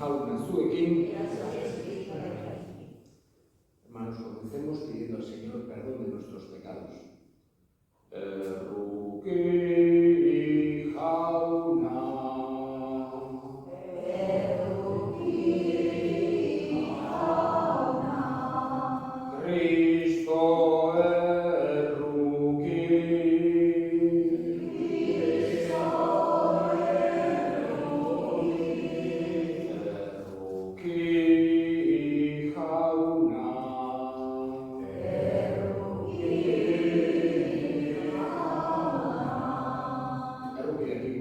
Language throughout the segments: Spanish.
jauna zuekin. Hermanos, comencemos pidiendo al Señor perdón de nuestros pecados. Erruki jauna. Cristo erruki. Erruki jauna.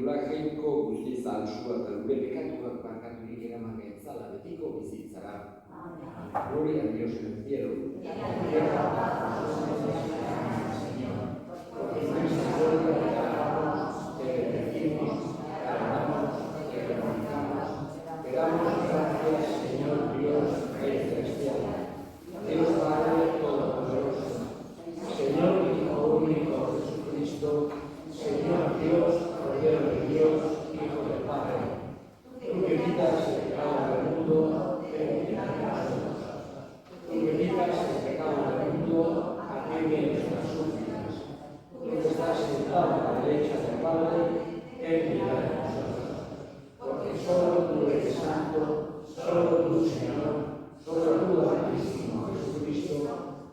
Jainko guztiza altsua eta gure pekatuak barkaturik eraman gaitzala betiko bizitzara. Gloria a Dios en el cielo. Señor, porque nuestra gloria te alabamos, te bendecimos, te alabamos, te glorificamos, te damos gracias, Señor Dios, Rey celestial, Dios Padre Todopoderoso, Señor Hijo único Jesucristo, Señor Dios, Cordero de Dios, Hijo del Padre, tú que quitas el pecado del mundo, ten piedad de nosotros. Tú que quitas el pecado del mundo, atiende nuestras súplicas. Tú que estás sentado a la derecha del Padre, ten piedad de nosotros. Porque solo tú eres santo, solo tú, Señor, solo tú, Altísimo Jesucristo,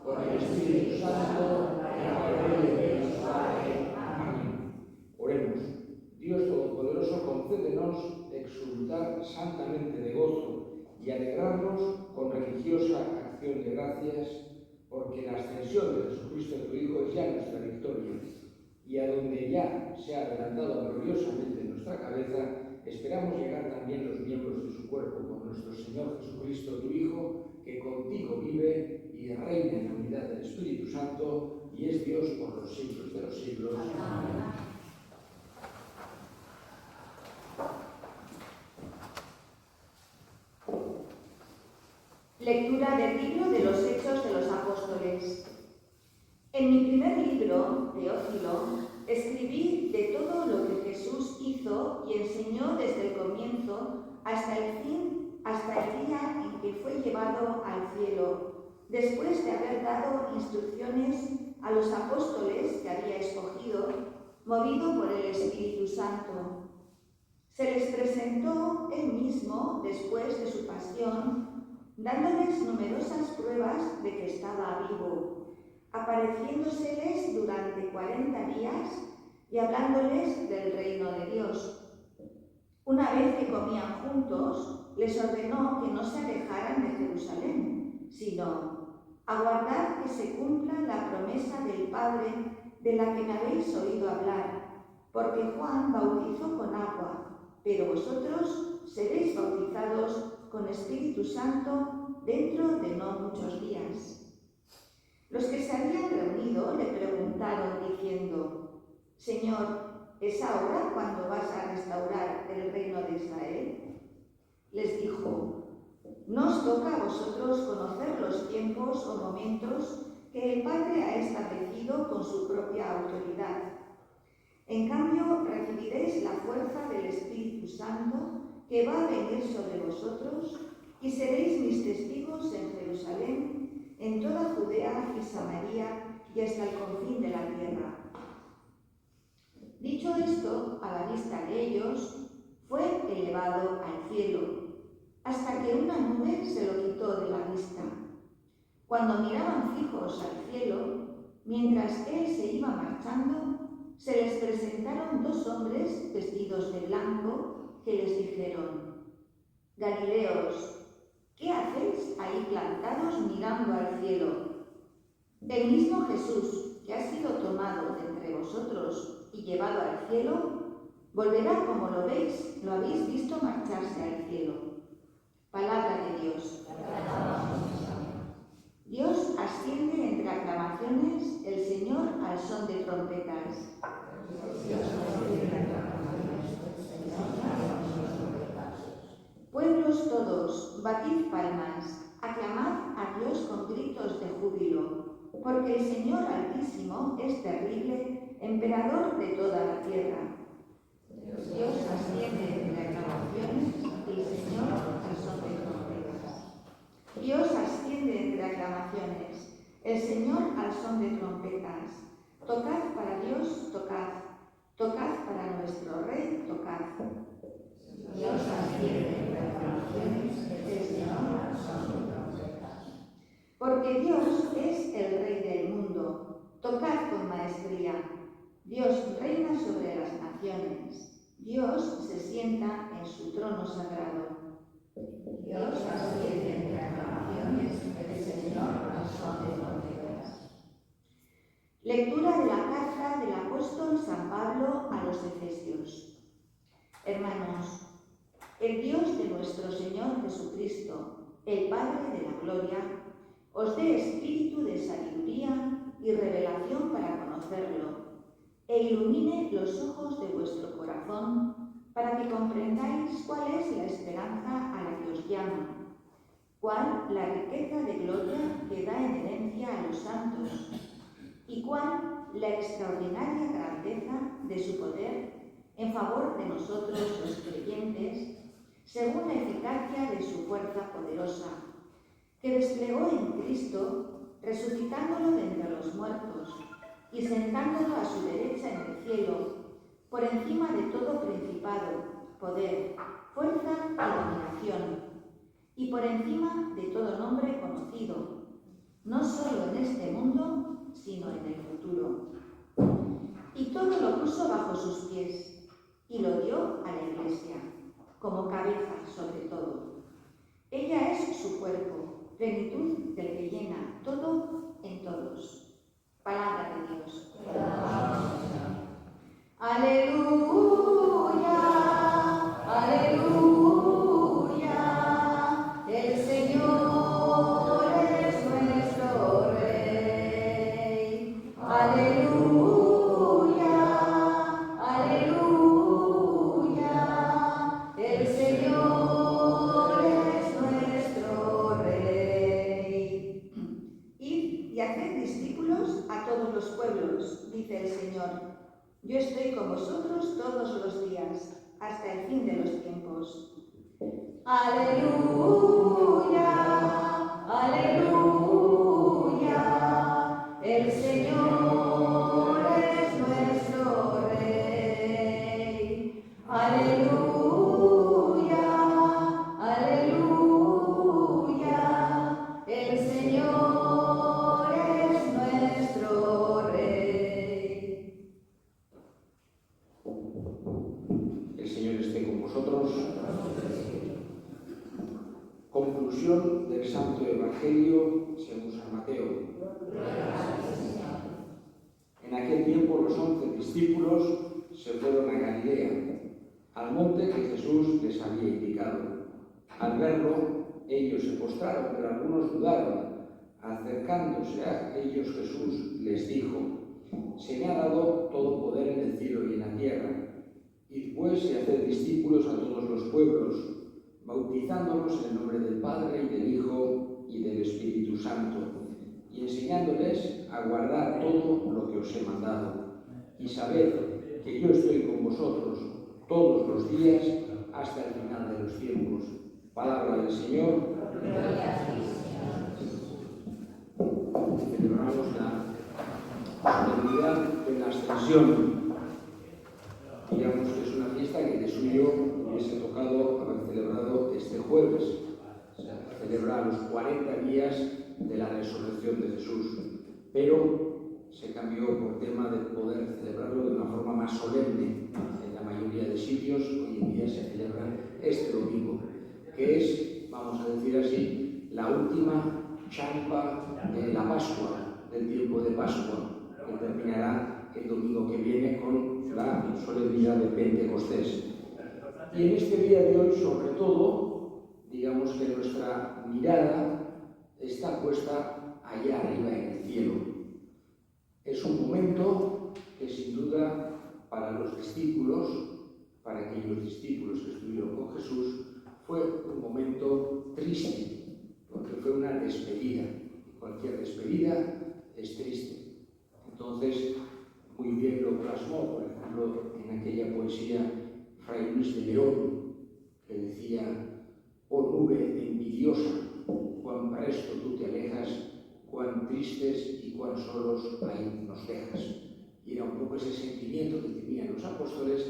con el Espíritu Santo, en la gloria de Dios Padre. Amén. Oremos. Dios Todopoderoso, concédenos exultar santamente de gozo y alegrarnos con religiosa acción de gracias, porque la ascensión de Jesucristo tu Hijo es ya nuestra victoria, y a donde ya se ha adelantado gloriosamente nuestra cabeza, esperamos llegar también los miembros de su cuerpo por nuestro Señor Jesucristo tu Hijo, que contigo vive y reina en la unidad del Espíritu Santo, y es Dios por los siglos de los siglos. Amén. Lectura del libro de los Hechos de los Apóstoles. En mi primer libro, Teófilo, escribí de todo lo que Jesús hizo y enseñó desde el comienzo hasta el día en que fue llevado al cielo, después de haber dado instrucciones a los apóstoles que había escogido, movido por el Espíritu Santo. Se les presentó él mismo después de su pasión, dándoles numerosas pruebas de que estaba vivo, apareciéndoseles durante 40 días y hablándoles del reino de Dios. Una vez que comían juntos, les ordenó que no se alejaran de Jerusalén, sino aguardad que se cumpla la promesa del Padre de la que me habéis oído hablar, porque Juan bautizó con agua, pero vosotros seréis bautizados con Espíritu Santo dentro de no muchos días. Los que se habían reunido le preguntaron diciendo: Señor, ¿es ahora cuando vas a restaurar el reino de Israel? Les dijo: no os toca a vosotros conocer los tiempos o momentos que el Padre ha establecido con su propia autoridad. En cambio, recibiréis la fuerza del Espíritu Santo que va a venir sobre vosotros, y seréis mis testigos en Jerusalén, en toda Judea y Samaria y hasta el confín de la tierra. Dicho esto, a la vista de ellos, fue elevado al cielo, hasta que una nube se lo quitó de la vista. Cuando miraban fijos al cielo, mientras él se iba marchando, se les presentaron dos hombres vestidos de blanco, que les dijeron: Galileos, ¿qué hacéis ahí plantados mirando al cielo? El mismo Jesús, que ha sido tomado de entre vosotros y llevado al cielo, volverá como lo habéis visto marcharse al cielo. Palabra de Dios. Dios asciende entre aclamaciones, el Señor al son de trompetas. Pueblos todos, batid palmas, aclamad a Dios con gritos de júbilo, porque el Señor Altísimo es terrible, emperador de toda la tierra. Dios asciende entre aclamaciones, el Señor al son de trompetas. Tocad para Dios, tocad. Tocad para nuestro Rey, tocad. Dios asciende entre naciones, el Señor son de trompetas. Porque Dios es el Rey del mundo. Tocad con maestría. Dios reina sobre las naciones. Dios se sienta en su trono sagrado. Dios asciende entre aclamaciones, el Señor son de trompetas. Lectura de la carta del apóstol San Pablo a los Efesios. Hermanos, el Dios de nuestro Señor Jesucristo, el Padre de la gloria, os dé espíritu de sabiduría y revelación para conocerlo, e ilumine los ojos de vuestro corazón, para que comprendáis cuál es la esperanza a la que os llama, cuál la riqueza de gloria que da en herencia a los santos, y cuál la extraordinaria grandeza de su poder en favor de nosotros los creyentes, según la eficacia de su fuerza poderosa, que desplegó en Cristo, resucitándolo de entre los muertos y sentándolo a su derecha en el cielo, por encima de todo principado, poder, fuerza y dominación, y por encima de todo nombre conocido, no solo en este mundo, sino en el futuro. Y todo lo puso bajo sus pies, y lo dio a la Iglesia, como cabeza sobre todo. Ella es su cuerpo, plenitud del que llena todo en todos. Palabra de Dios. Aleluya, aleluya, el Señor es nuestro Rey. Aleluya, aleluya, el Señor es nuestro Rey. Id y haced discípulos a todos los pueblos, dice el Señor. Yo estoy con vosotros todos los días, hasta el fin de los tiempos. Aleluya, aleluya, el Señor es nuestro Rey. Aleluya, aleluya, el Señor es nuestro Rey. El Señor esté con vosotros. Conclusión del Santo Evangelio según San Mateo. En aquel tiempo los 11 discípulos se fueron a Galilea, al monte que Jesús les había indicado. Al verlo, ellos se postraron, pero algunos dudaron. Acercándose a ellos, Jesús les dijo: se me ha dado todo poder en el cielo y en la tierra. Id pues y haced discípulos a todos los pueblos, bautizándolos en el nombre del Padre y del Hijo y del Espíritu Santo, y enseñándoles a guardar todo lo que os he mandado. Y sabed que yo estoy con vosotros todos los días hasta el final de los tiempos. Palabra del Señor. Celebramos la solemnidad de la Ascensión. Digamos que es una fiesta que de suyo hubiese tocado haber celebrado este jueves. Se celebra los 40 días de la resurrección de Jesús, pero se cambió por tema de poder celebrarlo de una forma más solemne. En la mayoría de sitios hoy en día se celebra este domingo, que es, vamos a decir así, la última champa de la Pascua, del tiempo de Pascua, que terminará el domingo que viene con la solemnidad de Pentecostés. Y en este día de hoy, sobre todo, digamos que nuestra mirada está puesta allá arriba en el cielo. Es un momento que sin duda para los discípulos, para aquellos discípulos que estuvieron con Jesús, fue un momento triste, porque fue una despedida. Cualquier despedida es triste. Entonces, muy bien lo plasmó, por ejemplo, en aquella poesía Fray Luis de León, que decía: oh nube envidiosa, cuán presto tú te alejas, cuán tristes y igual solos ahí nos dejas. Y era un poco ese sentimiento que tenían los apóstoles.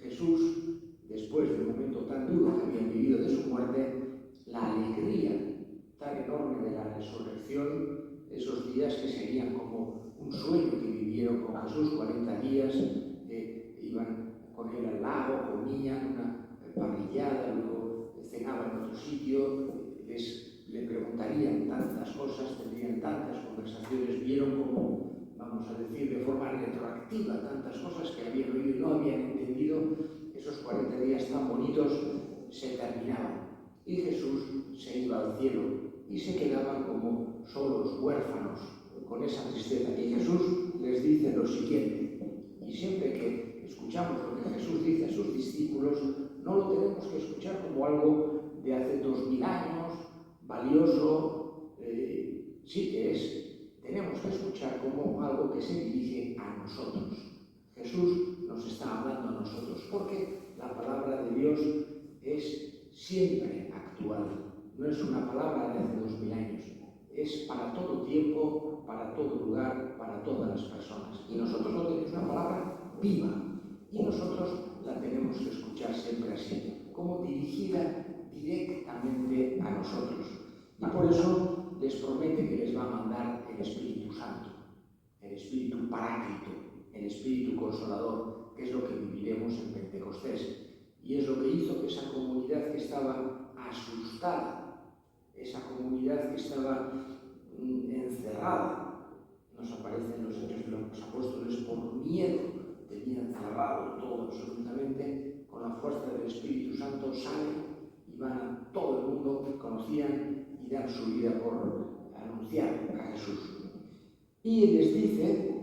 Jesús, después del momento tan duro que habían vivido de su muerte, la alegría tan enorme de la resurrección, esos días que serían como un sueño que vivieron con Jesús, 40 días, iban con él al lago, comían una parrillada, luego cenaban en otro sitio, le preguntarían tantas cosas, tendrían tantas conversaciones, vieron como, vamos a decir, de forma retroactiva tantas cosas que habían oído y no habían entendido. Esos 40 días tan bonitos se terminaban y Jesús se iba al cielo y se quedaban como solos, huérfanos, con esa tristeza. Y Jesús les dice lo siguiente, y siempre que escuchamos lo que Jesús dice a sus discípulos, no lo tenemos que escuchar como algo de hace 2000 años, valioso, sí que es, tenemos que escuchar como algo que se dirige a nosotros. Jesús nos está hablando a nosotros, porque la palabra de Dios es siempre actual, no es una palabra de hace 2000 años, es para todo tiempo, para todo lugar, para todas las personas. Y nosotros no tenemos una palabra viva, y nosotros la tenemos que escuchar siempre así, como dirigida directamente a nosotros. Y por eso les promete que les va a mandar el Espíritu Santo, el Espíritu Paráclito, el Espíritu Consolador, que es lo que viviremos en Pentecostés. Y es lo que hizo que esa comunidad que estaba asustada, esa comunidad que estaba encerrada, nos aparecen los Hechos de los Apóstoles, por miedo, tenían cerrado todo absolutamente, con la fuerza del Espíritu Santo salen y van a todo el mundo, conocían y dan su vida por anunciar a Jesús. Y les dice,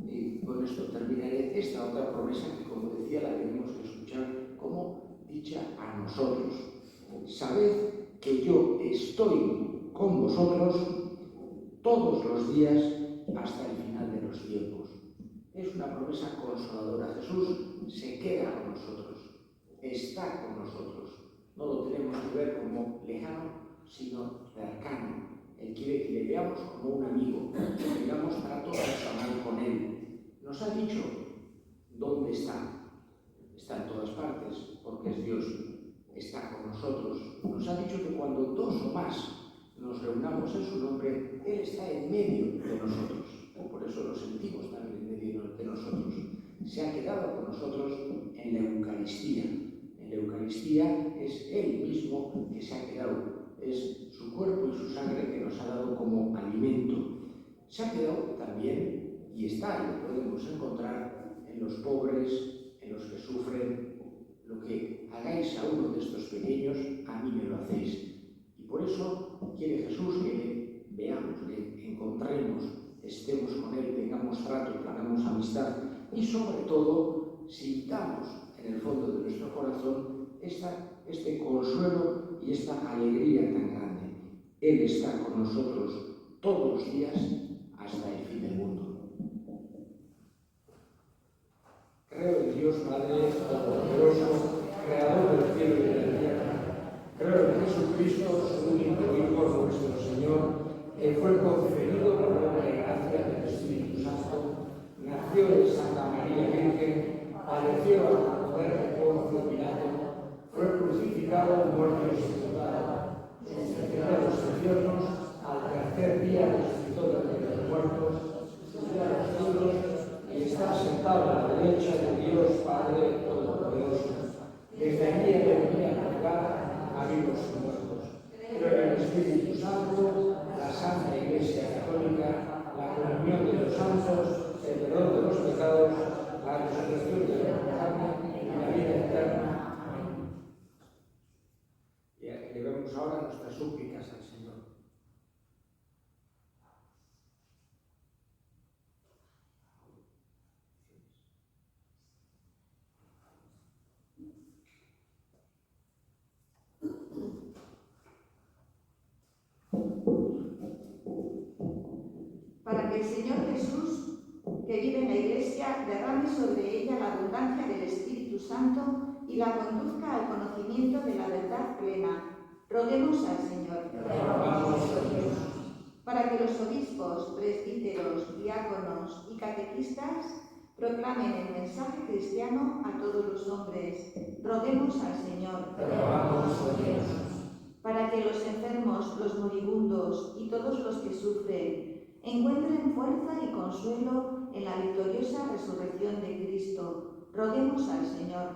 y con esto terminaré, esta otra promesa que, como decía, la tenemos que escuchar como dicha a nosotros. Sabed que yo estoy con vosotros todos los días hasta el final de los tiempos. Es una promesa consoladora. Jesús se queda con nosotros, está con nosotros. No lo tenemos que ver como lejano, sino cercano. Él quiere que le veamos como un amigo, que tengamos trato personal con Él. Nos ha dicho dónde está. Está en todas partes, porque es Dios. Está con nosotros. Nos ha dicho que cuando dos o más nos reunamos en su nombre, Él está en medio de nosotros. Por eso lo sentimos también en medio de nosotros. Se ha quedado con nosotros en la Eucaristía. En la Eucaristía es Él mismo que se ha quedado. Es su cuerpo y su sangre que nos ha dado como alimento. Se ha quedado también, y está, y lo podemos encontrar en los pobres, en los que sufren. Lo que hagáis a uno de estos pequeños, a mí me lo hacéis. Y por eso quiere Jesús que le veamos, le encontremos, estemos con Él, tengamos trato, hagamos amistad. Y sobre todo, sintamos en el fondo de nuestro corazón este consuelo y esta alegría tan grande. Él está con nosotros todos los días hasta el fin del mundo. Creo en Dios Padre Todopoderoso, Creador del cielo y de la tierra. Creo en Jesucristo, su único Hijo, nuestro Señor, que fue concebido por obra y gracia del Espíritu Santo, nació de Santa María Virgen, padeció bajo el poder de Poncio Pilato, fue crucificado, muerto y sepultado, descendió a los infiernos, al tercer día resucitó de entre los muertos, subió a los cielos y está sentado a la derecha de Dios Padre Todopoderoso. Desde allí ha de venir a juzgar a vivos y muertos. Creo en el Espíritu Santo, la Santa Iglesia Católica, la comunión de los santos, el perdón de los pecados, la resurrección de la carne y la vida eterna. Amén. Y elevemos ahora nuestras súplicas al Señor. Para que el Señor Jesús, que vive en la Iglesia, derrame sobre ella la abundancia del Espíritu Santo y la conduzca al conocimiento de la verdad plena. Roguemos al Señor. Para que los obispos, presbíteros, diáconos y catequistas proclamen el mensaje cristiano a todos los hombres. Roguemos al Señor. Para que los enfermos, los moribundos y todos los que sufren encuentren fuerza y consuelo en la victoriosa resurrección de Cristo. Roguemos al Señor.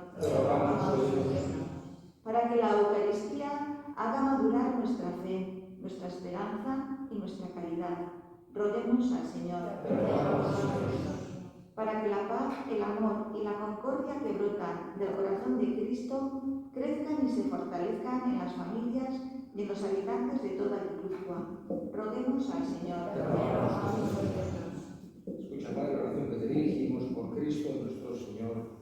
Para que la Eucaristía haga madurar nuestra fe, nuestra esperanza y nuestra caridad. Roguemos al Señor. Para que la paz, el amor y la concordia que brotan del corazón de Cristo crezcan y se fortalezcan en las familias y en los habitantes de toda Guipúzcoa. Roguemos al Señor. Escucha, Padre, la oración que te dirigimos por Cristo nuestro Señor.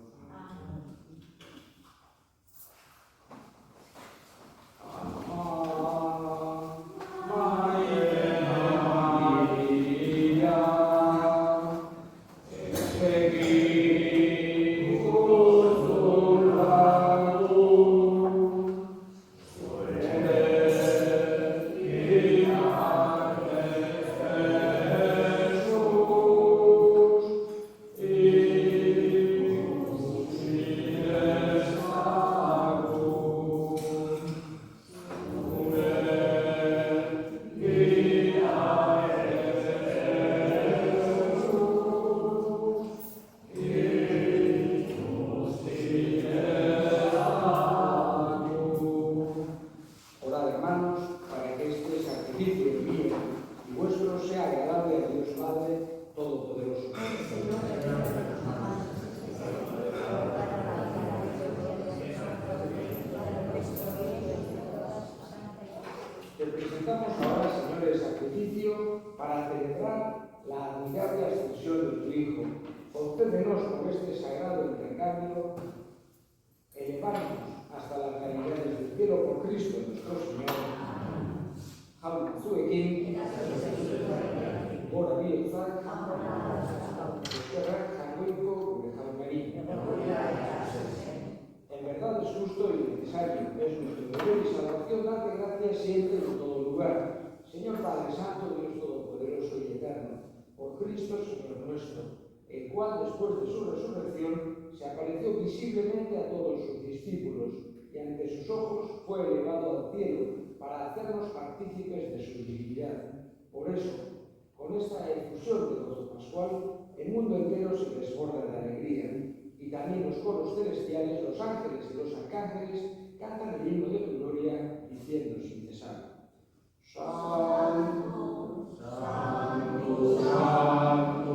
Te presentamos ahora, Señor, el sacrificio para celebrar la admirable ascensión de tu Hijo. Concédenos por este sagrado intercambio elevarnos hasta las realidades del cielo por Cristo nuestro Señor. Jaun zuekin, gora bietzak, eskerrak jagoiko gure jaunari. En verdad es justo y necesario, es nuestro deber y salvación darte gracias siempre en todo lugar. Señor Padre Santo, Dios Todopoderoso y Eterno, por Cristo Señor nuestro, el cual después de su resurrección se apareció visiblemente a todos sus discípulos y ante sus ojos fue elevado al cielo para hacernos partícipes de su divinidad. Por eso, con esta efusión de gozo pascual, el mundo entero se desborda de alegría. Y también los coros celestiales, los ángeles y los arcángeles cantan el himno de tu gloria, diciendo sin cesar: Santo, Santo, Santo,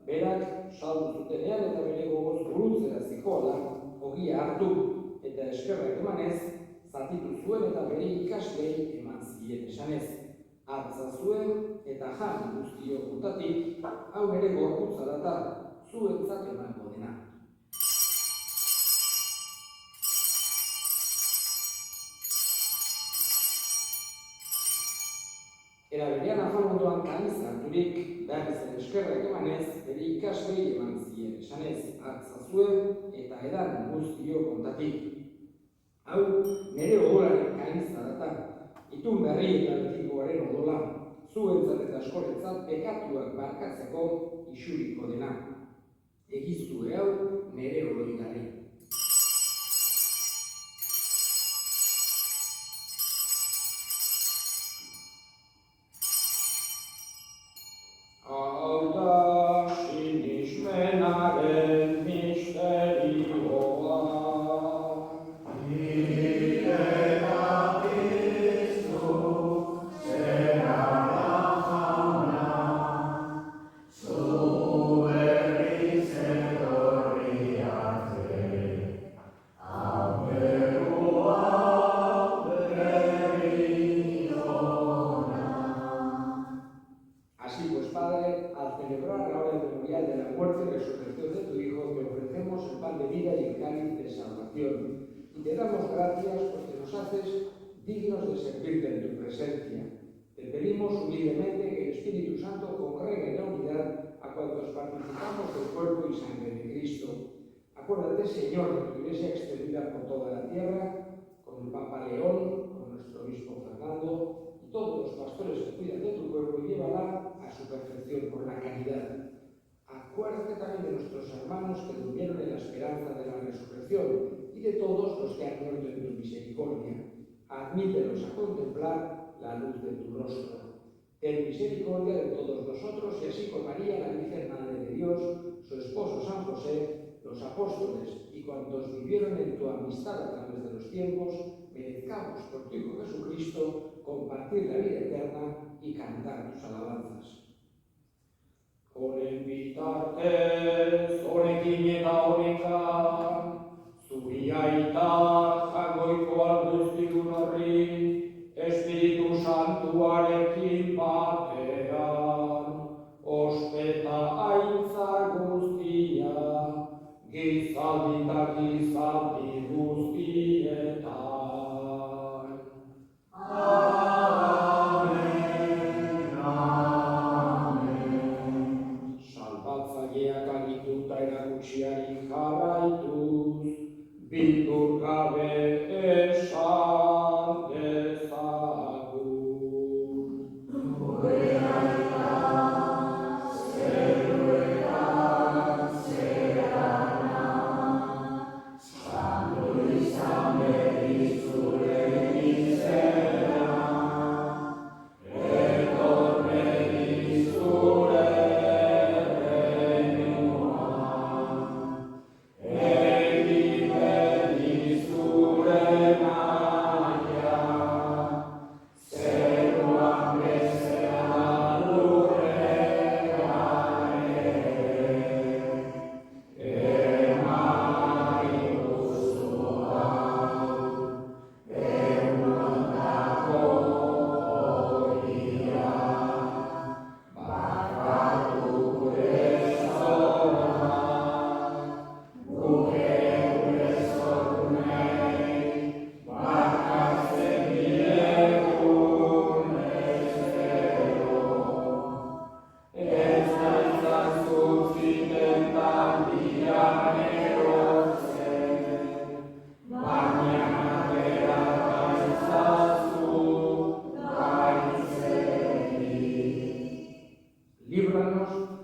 Berak saldu zutenean eta bere gogoz gurutzera zikoala, ogia hartu eta eskerrak emanez, zatitu zuen eta bere ikaslei eman zien esanez. Hartza zuen eta jan guztiok gutatik, hau nere gorputza data, zuentzat emango dena. Era berean afalmondoan kaniza harturik, berriz eskerrak emanez, bere ikaslei eman zien esanez, hartza zuen eta edan guztiok kontatik. Hau nere odolaren kaniza data, itun berri eta betikoaren odola, zuentzat eta askorentzat pekatuak barkatzeko isuriko dena. Egiztu hau nere oloigarri. Te damos gracias porque nos haces dignos de servirte en tu presencia. Te pedimos humildemente que el Espíritu Santo congregue en la unidad a cuantos participamos del cuerpo y sangre de Cristo. Acuérdate, Señor, de tu Iglesia extendida por toda la tierra, con el Papa León, con nuestro obispo Fernando y todos los pastores que cuidan de tu cuerpo, y llévala a su perfección por la caridad. Acuérdate también de nuestros hermanos que durmieron en la esperanza de la resurrección y de todos los que han muerto en tu misericordia. Admítelos a contemplar la luz de tu rostro. Ten misericordia de todos nosotros y así con María, la Virgen Madre de Dios, su esposo San José, los apóstoles y cuantos vivieron en tu amistad a través de los tiempos, merezcamos por tu Hijo Jesucristo compartir la vida eterna y cantar tus alabanzas. Honen bitarte, zorekin eta honekan, zuri aita jagoiko alduztigun horri, Espiritu Santuarekin batean, ospeta aintza guztia, gizaldi eta gizaldi guztietan. Erakutsiari jarraituz, bildur gabe esan dezagun. Gure aita, zeruetan zerana, santu izan beti zure izena, etor beti zure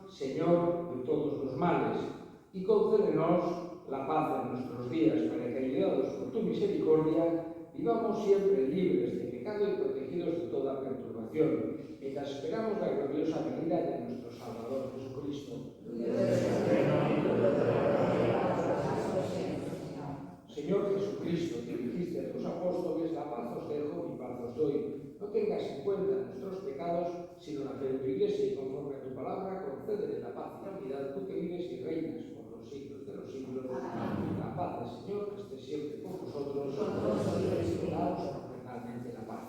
Señor, de todos los males, y concédenos la paz en nuestros días, para que, ayudados por tu misericordia, vivamos siempre libres de pecado y protegidos de toda perturbación, mientras esperamos la gloriosa venida de nuestro Salvador Jesucristo. Señor Jesucristo, que dijiste a tus apóstoles, la paz os dejo, mi paz os doy. No tengas en cuenta nuestros pecados, sino la fe de tu Iglesia, y conforme a tu palabra, concédele la paz y la unidad, tú que vives y reinas por los siglos de los siglos. Amén. La paz del Señor que esté siempre con vosotros, y daos fraternalmente la paz.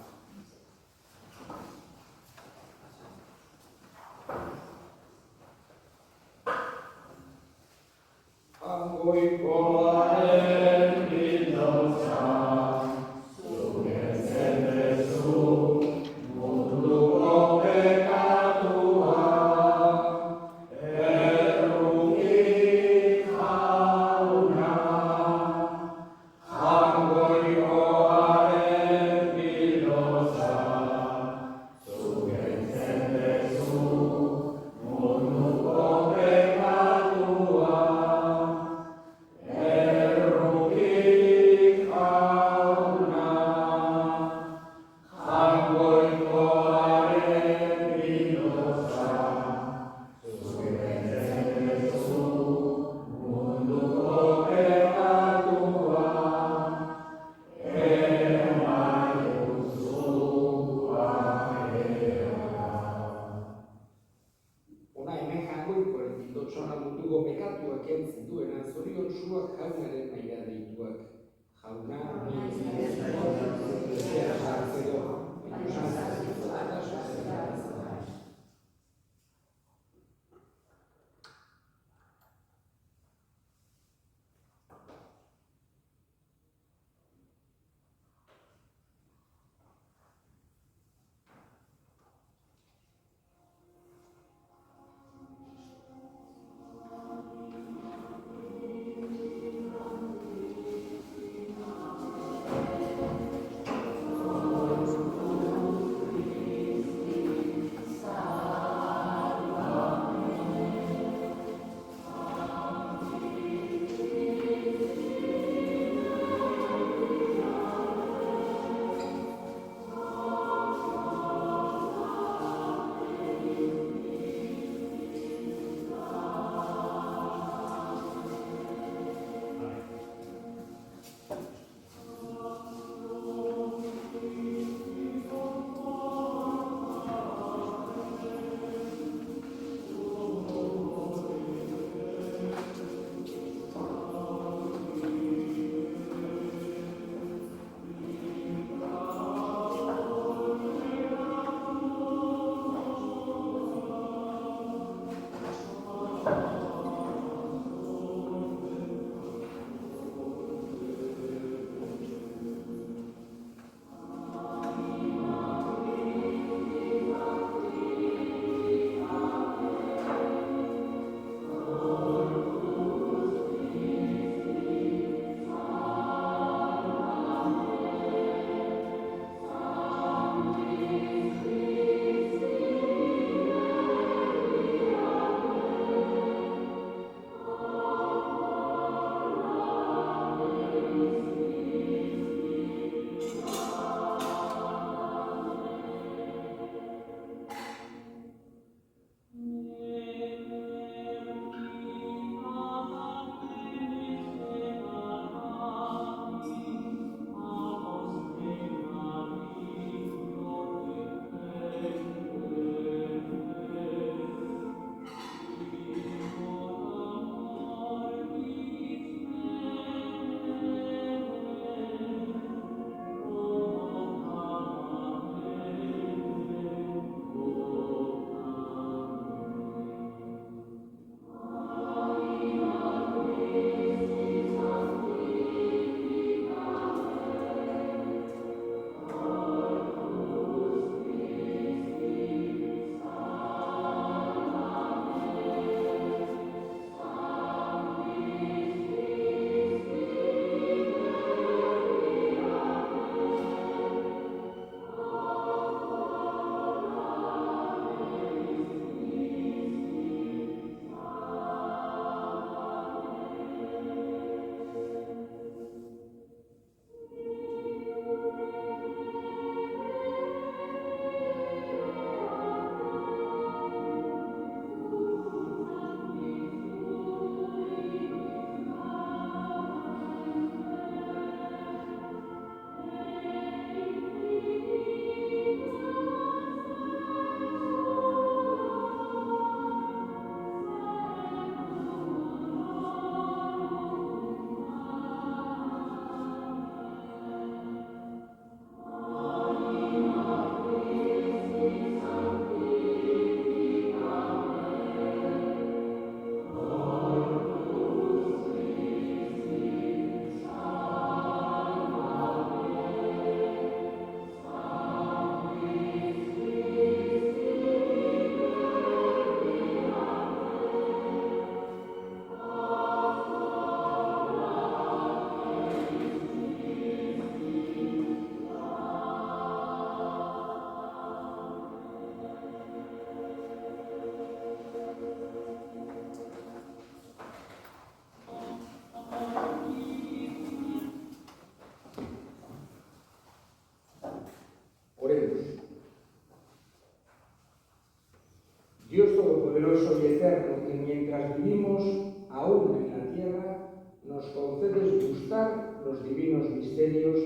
Todopoderoso y eterno, que mientras vivimos aún en la tierra, nos concedes gustar los divinos misterios,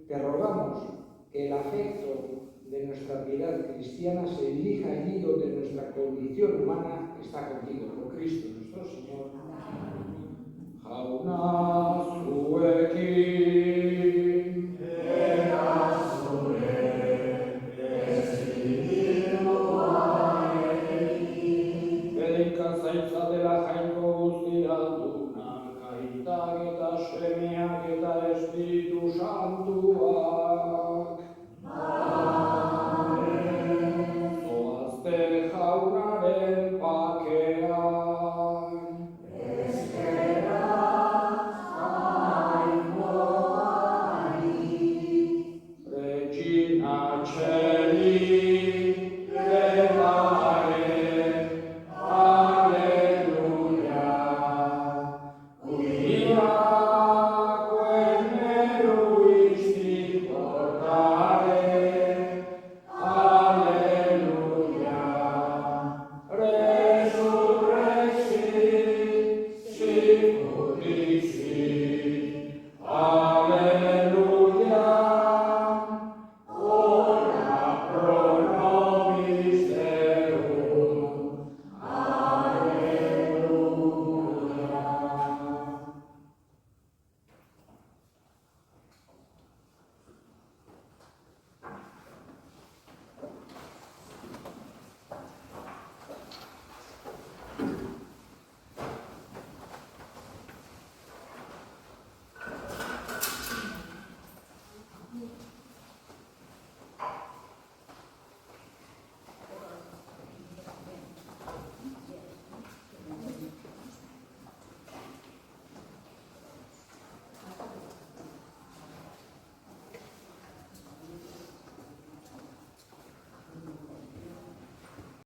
te rogamos que el afecto de nuestra piedad cristiana se dirija allí donde nuestra condición humana está contigo, por Cristo nuestro Señor. Hauna suekin, zaitza dela jainko guztia dunak, aitak eta semeak eta Espiritu Santua.